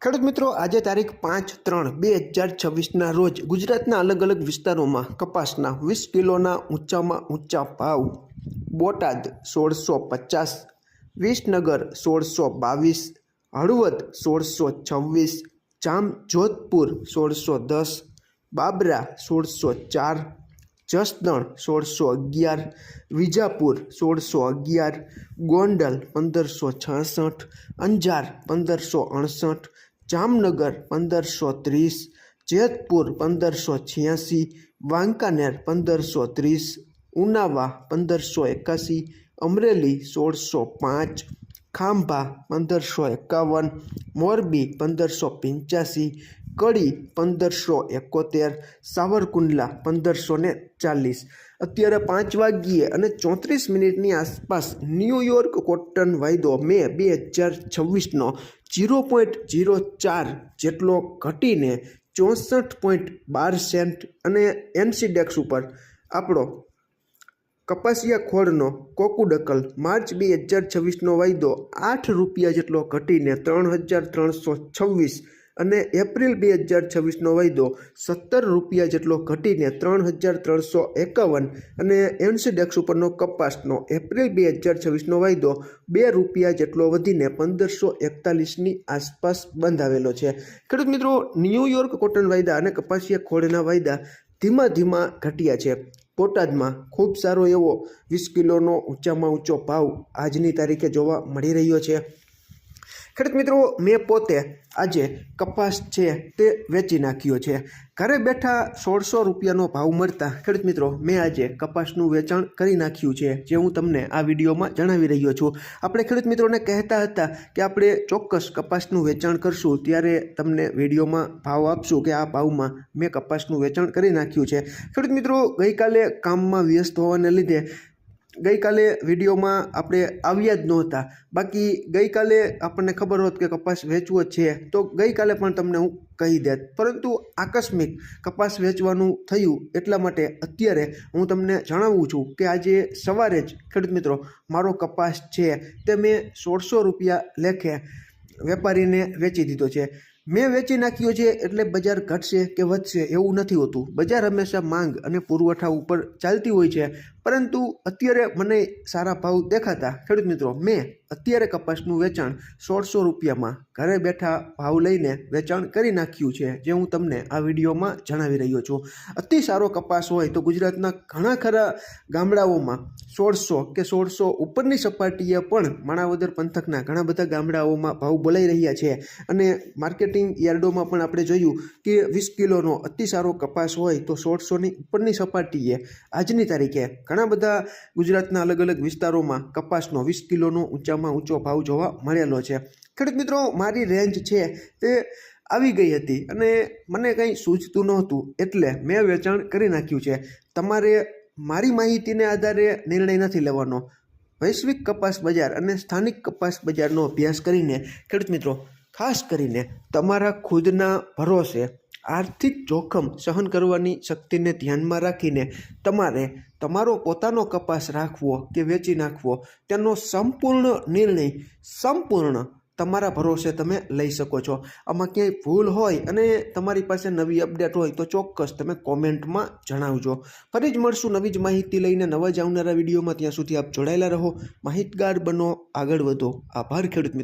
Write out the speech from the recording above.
ખેડૂત મિત્રો, આજે તારીખ 5/3/2026ના રોજ ગુજરાતના અલગ અલગ વિસ્તારોમાં કપાસના 20 કિલોના ઊંચામાં ઊંચા ભાવ. બોટાદ 1650, વિસનગર 1622, હળવદ 1626, જામજોધપુર 1610, બાબરા 1604, જસદણ 1611, વિજાપુર 1611, ગોંડલ 1566, અંજાર 1568, જામનગર 1530, જેતપુર 1586, વાંકાનેર 1530, ઉનાવા 1581, અમરેલી 1605, ખાંભા 1551, મોરબી 1585, કડી 1571, સાવરકુંડલા 1540. અત્યારે 5 વાગ્યે અને 34 આસપાસ ન્યૂયોર્ક કોટન વાયદો મે 2026નો 0.04 જેટલો ઘટીને 64.12 સેન્ટ અને એનસીડેક્સ ઉપર આપણો કપાસિયા ખોળનો કોકુડકલ માર્ચ 2026નો વાયદો 8 રૂપિયા જેટલો ઘટીને 3326 અને એપ્રિલ 2026નો વાયદો 17 રૂપિયા જેટલો ઘટીને 3351 અને એનસીડેક્સ ઉપરનો કપાસનો એપ્રિલ 2026નો વાયદો 2 રૂપિયા જેટલો વધીને 1541ની આસપાસ બંધાવેલો છે. ખેડૂત મિત્રો, ન્યૂયોર્ક કોટન વાયદા અને કપાસિયા ખોળના વાયદા ધીમા ધીમા ઘટ્યા છે. બોટાદમાં ખૂબ સારો એવો 20 કિલોનો ઊંચામાં ઊંચો ભાવ આજની તારીખે જોવા મળી રહ્યો છે. ખેડૂત મિત્રો, મેં પોતે આજે કપાસ છે તે વેચી નાખ્યો છે. ઘરે બેઠા 1600 રૂપિયાનો ભાવ મળતા ખેડૂત મિત્રો મેં આજે કપાસનું વેચાણ કરી નાખ્યું છે, જે હું તમને આ વિડીયોમાં જણાવી રહ્યો છું. આપણે ખેડૂત મિત્રોને કહેતા હતા કે આપણે ચોક્કસ કપાસનું વેચાણ કરશું, ત્યારે તમને વિડીયોમાં ભાવ આપશું કે આ ભાવમાં મેં કપાસનું વેચાણ કરી નાખ્યું છે. ખેડૂત મિત્રો, ગઈકાલે કામમાં વ્યસ્ત હોવાને લીધે ગઈકાલે વિડીયોમાં આપણે આવ્યા જ નહોતા. બાકી ગઈકાલે આપણને ખબર હોત કે કપાસ વેચવો છે તો ગઈકાલે પણ તમને હું કહી દેત, પરંતુ આકસ્મિક કપાસ વેચવાનું થયું એટલા માટે અત્યારે હું તમને જણાવું છું કે આજે સવારે જ ખેડૂત મિત્રો મારો કપાસ છે તે મેં 1600 રૂપિયા લેખે વેપારીને વેચી દીધો છે. મેં વેચી નાખ્યો છે એટલે બજાર ઘટશે કે વધશે એવું નથી હોતું. બજાર હંમેશા માંગ અને પુરવઠા ઉપર ચાલતી હોય છે, પરંતુ અત્યારે મને સારા ભાવ દેખાતા ખેડૂત મિત્રો મેં અત્યારે કપાસનું વેચાણ 1600 રૂપિયામાં ઘરે બેઠા ભાવ લઈને વેચાણ કરી નાખ્યું છે, જે હું તમને આ વિડીયોમાં જણાવી રહ્યો છું. અતિ સારો કપાસ હોય તો ગુજરાતના ઘણા ખરા ગામડાઓમાં 1600 કે 1600 ઉપરની સપાટીએ પણ માણાવદર પંથકના ઘણા બધા ગામડાઓમાં ભાવ બોલાઈ રહ્યા છે. અને માર્કેટિંગ યાર્ડોમાં પણ આપણે જોયું કે 20 કિલોનો અતિ સારો કપાસ હોય તો 1600ની ઉપરની સપાટીએ આજની તારીખે ઘણા બધા ગુજરાતના અલગ અલગ વિસ્તારોમાં કપાસનો 20 કિલોનો ઊંચામાં ઊંચો ભાવ જોવા મળેલો છે. ખેડૂત મિત્રો, મારી રેન્જ છે તે આવી ગઈ હતી અને મને કંઈ સૂઝતું નહોતું એટલે મેં વેચાણ કરી નાખ્યું છે. તમારે મારી માહિતીને આધારે નિર્ણય નથી લેવાનો. વૈશ્વિક કપાસ બજાર અને સ્થાનિક કપાસ બજારનો અભ્યાસ કરીને ખેડૂત મિત્રો ખાસ કરીને તમારા ખુદના ભરોસે આર્થિક જોખમ સહન કરવાની શક્તિને ધ્યાનમાં રાખીને તમારે તમારો પોતાનો કપાસ રાખવો કે વેચી નાખવો તેનો સંપૂર્ણ નિર્ણય સંપૂર્ણ તમારા ભરોસે તમે લઈ શકો છો. આમાં ક્યાંય ભૂલ હોય અને તમારી પાસે નવી અપડેટ હોય તો ચોક્કસ તમે કોમેન્ટમાં જણાવજો. ફરી જ મળશું નવી જ માહિતી લઈને નવા જ આવનારા વિડીયોમાં. ત્યાં સુધી આપ જોડાયેલા રહો, માહિતગાર બનો, આગળ વધો. આભાર ખેડૂત મિત્રો.